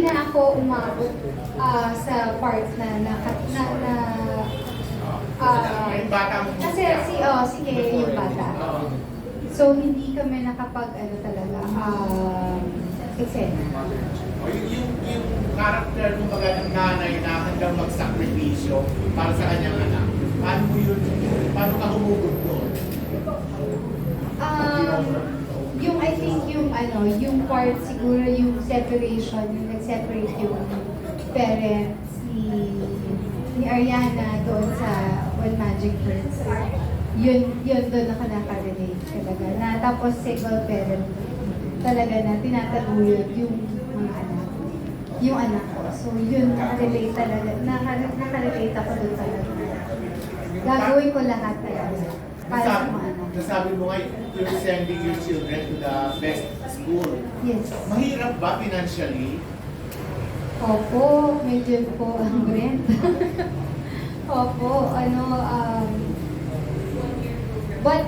hindi na ako umabot sa part Yung bata mo. kasi si Kay yung bata. So hindi kami nakapag talaga eksena. Yung character kumbaga ng nanay na hanggang magsakripisyo para sa kanyang anak. Paano ka humugod doon? I think yung part siguro yung separation, yung nag-separate yung parents ni Ariana doon sa When Magic Hurts. Yun doon ako nakarelate talaga. Na tapos single parent talaga na tinataguyod yung mga anak. Yung anak ko. So yun, nakarelate talaga. Nakarelate ako doon talaga. Gagawin ko lahat talaga. Para sa mga anak. Nasabi mo nga, you're sending your children to the best school. Yes. Mahirap ba financially? Opo, medyo po ang rent. Opo, but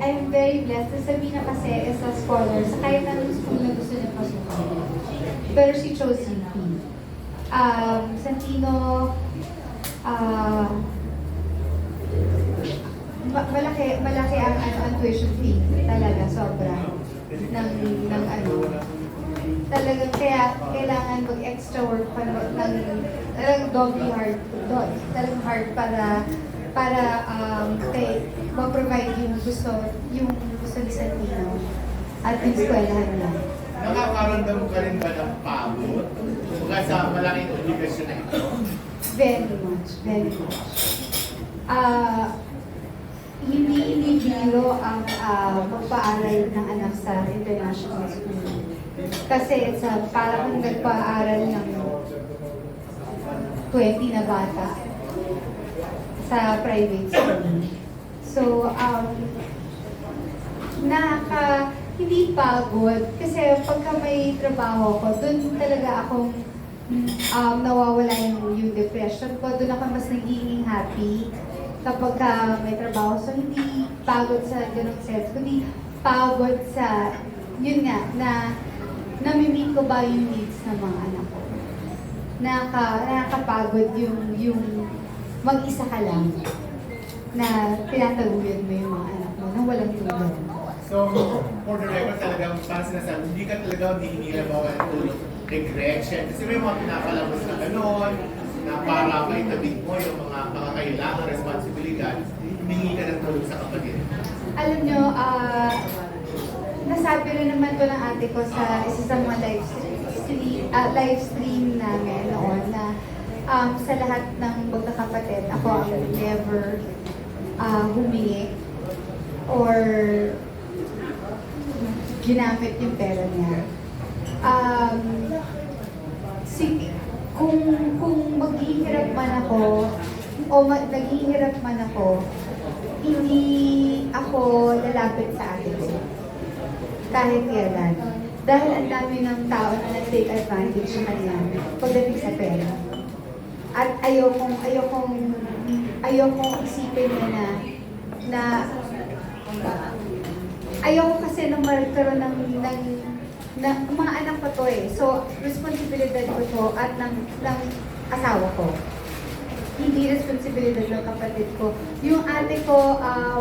I'm very blessed. Sabi na kasi is a scholar sa kahit anong school na gusto niya pasukin. Pero she chose UP. Santino, malaki ang tuition fee talaga, sobra. Talagang kaya kailangan mag-extra work pa talagang doubly hard, talagang hard para ma-provide yung gusto ni Santino at yung eskwelahan niya. Nakakaramdam ka rin ba ng pagod? Kumbaga sa malaking obligasyon na ito? Very much. Hindi biro ang pagpaaral ng anak sa international school. Kasi parang kung nagpaaral ng 20 na bata sa private school. So, hindi pagod. Kasi pagka may trabaho ko, doon talaga akong nawawala yung depression ko. Doon ako mas nagiging happy kapag may trabaho. So, hindi pagod sa ganong sense, kundi pagod sa, yun nga, na nami-meet ko ba yung needs ng mga anak ko. Nakakapagod yung mag-isa ka lang na tinataguyod mo yung mga anak mo nang walang tulong. So, for the record talagang parang sinasabi, hindi ka talaga hihingi na bawal tulong kay Gretchen. Kasi may mga pinapalabas na gano'n, na para may tabig mo yung mga pangangailangan, responsibilidad, humingi ka ng tulong sa kapatid. Alam nyo, nasabi rin naman ko ng ate ko sa isa sa mga live stream namin noon na sa lahat ng magkakapatid, ako ang never humingi or ginamit yung pera niya. Kung maghihirap man ako o naghihirap man ako, hindi ako lalapit sa ate ko. Kahit kailan. Dahil ang dami ng tao na nag-take advantage sa kanya pagdating sa pera. At ayokong isipin niya na ayoko kasi nung magkaroon ng mga anak ko to eh. So, responsibilidad ko to at ng asawa ko. Hindi responsibilidad ng kapatid ko. Yung ate ko,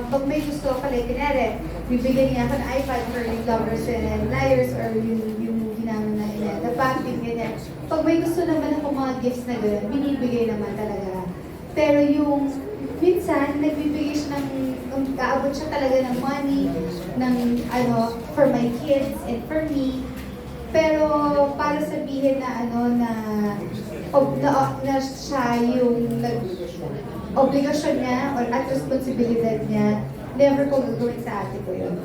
pag may gusto ka, like, kinari, bibigyan niya ako ng iPad for yung Lovers and Liars or yung ginamit na niya, the pumping, ganyan. Pag may gusto naman ako mga gifts na gano'n, binibigay naman talaga. Pero yung minsan, nagbibigay siya aabot siya talaga ng money, for my kids and for me. Pero para sabihin na na siya yung obligasyon niya or at responsibilidad niya, never ko gagawin sa ate ko yun.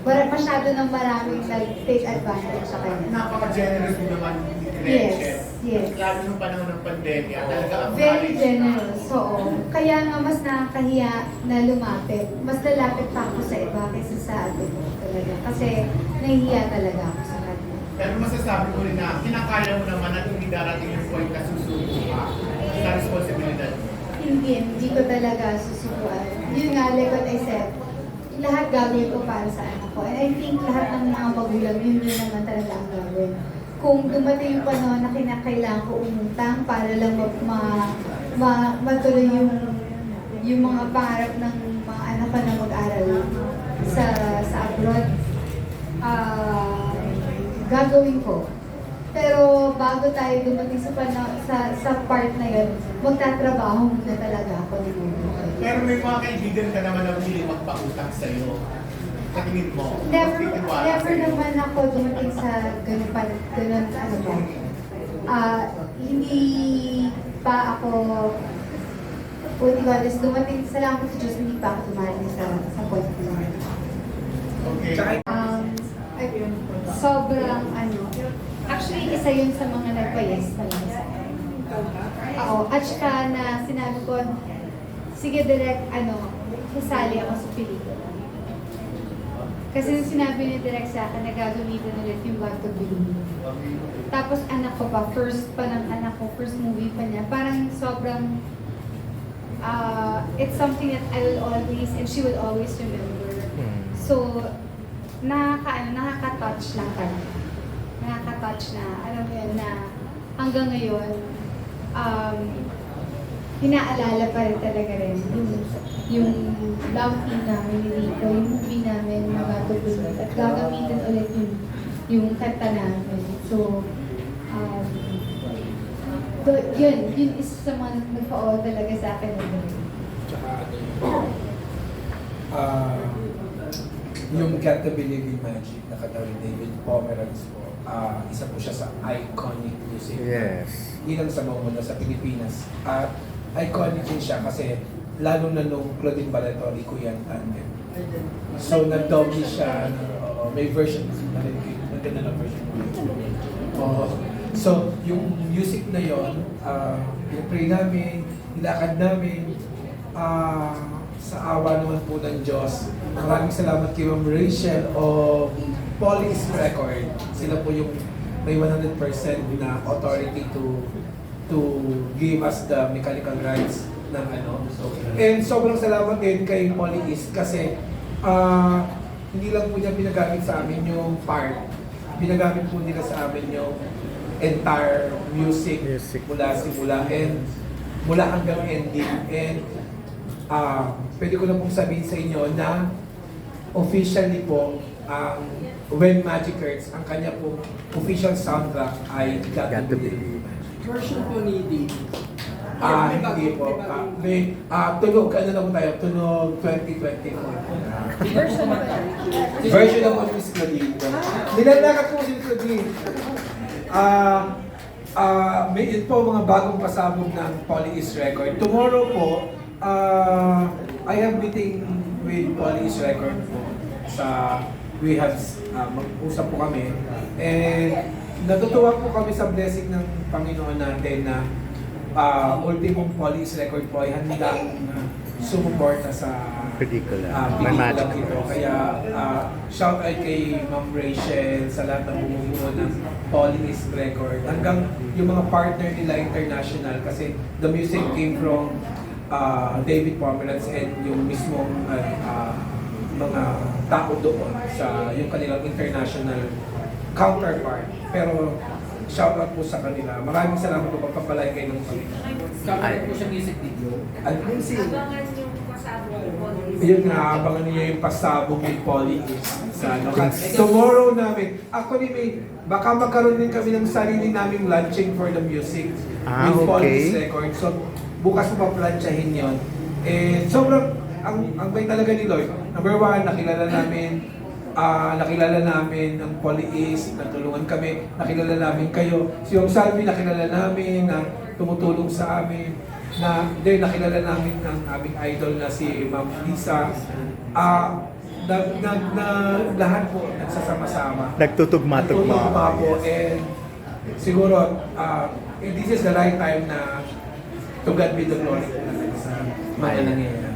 Masyado ng maraming nag-take advantage sa kanya. Napaka-generous mo naman ni Gretchen. Yes. Lalo nung panahon ng pandemya, talaga ang Very generous, oo. Kaya nga mas nakakahiya na lumapit. Mas lalapit pa ako sa iba kaysa sa ate ko talaga. Kasi nahihiya talaga ako sa kanya. Pero masasabi ko rin na kinakaya mo naman at hindi darating yung point na susuko ka sa responsibilidad mo. Hindi ko talaga susukuan. Yun nga, like what I said, lahat gagawin ko para sa anak ko. And I think lahat ng mga magulang, yun naman talaga ang gagawin. Kung dumating yung panahon na kinakailangan ko umutang para lang matuloy yung mga pangarap ng mga anak ko na mag-aral sa abroad, gagawin ko. Pero bago tayo dumating sa part na yun, magtatrabaho muna talaga ako ng buhay. Pero may mga kaibigan ka naman na hindi magpautang sa'yo. Sa tingin mo, Never magtitiwala sa'yo. naman ako dumating sa ganun ano po. Hindi pa ako, what do you call this, dumating, salamat sa Diyos, hindi pa ako dumating sa point na yun. Okay. Sobrang actually isa yun sa mga nagpa-yes talaga sa akin. Oo, at saka na sinabi ko, sige direct, sasali ako sa pelikula. Kasi nung sinabi ni direct sa akin, nagagamitin ulit yung What to Believe. Tapos anak ko pa, first pa ng anak ko, first movie pa niya, parang sobrang, it's something that I will always, and she will always remember. So, nakaka-touch lang talaga. Nakaka-touch na, alam mo yun, na hanggang ngayon, inaalala pa rin talaga rin yung love team namin ni Rico, yung movie namin, magatutuloy, at gagamitin ulit yung kanta namin. So, yun isa sa mga nagpa-all talaga sa akin. Tsaka yung Got to Believe in Magic na kanta ni David Pomeranz po, isa po siya sa iconic music. Yes. Hindi lang sa mga sa Pilipinas. At iconic din siya kasi lalo na nung Claudine Barreto, Rico yan tandem. So nag-double siya, may version na rin, naganda na version. So yung music na yon, pray namin, nilakad namin, sa awa naman po ng Diyos. Maraming salamat kay Ma'am Rachel o Police Record. Sila po yung may 100% na authority to give us the mechanical rights ng And sobrang salamat din kay Police kasi hindi lang po niya pinagamit sa amin yung part. Pinagamit po nila sa amin yung entire music. Mula simula and mula hanggang ending. And pwede ko na pong sabihin sa inyo na officially po When Magic Hurts, ang kanya po official soundtrack ay Got to Believe. Version po ni David. Hindi po. Tunog, ano na po tayo? Tunog 2020 po. Version na po ni Miss Claudine. Nilalakat po si Miss Claudine. May yun po mga bagong pasabog ng Poly-East Record. Tomorrow po, I have meeting with Poly-East Record po we have mag-usap po kami and natutuwa po kami sa blessing ng Panginoon natin na ultimong Poly-East Record po ay handang sumuporta sa Pelikula. pelikula May magic. ito. Kaya shout out kay Ma'am Rachel sa lahat ng bumubuo ng Poly-East Record hanggang yung mga partner nila international kasi the music came from David Pomeranz and yung mismong mga tao doon sa yung kanilang international counterpart. Pero shout out po sa kanila. Maraming salamat po pagpapalay kayo ng Panginoon. Cover po siya music video. At kung si Abangan yung pasabog ng Poly. yun nga, abangan niyo yung pasabog ni Poly-East sa tomorrow namin. Actually, baka magkaroon din kami ng sarili naming launching for the music with Poly-East Record. So, bukas mo pa-planchahin yun. And sobrang, ang bay talaga ni Lloyd. Number one, nakilala namin ang Poly-East, natulungan kami, nakilala namin kayo. Si Yung Salvi, nakilala namin, na tumutulong sa amin, nakilala namin ang aming idol na si Ma'am Lisa. Lahat po nagsasama-sama. Nagtutugma-tugma. po, and siguro, this is the right time na to God be the glory po natin sa mga nangyayari.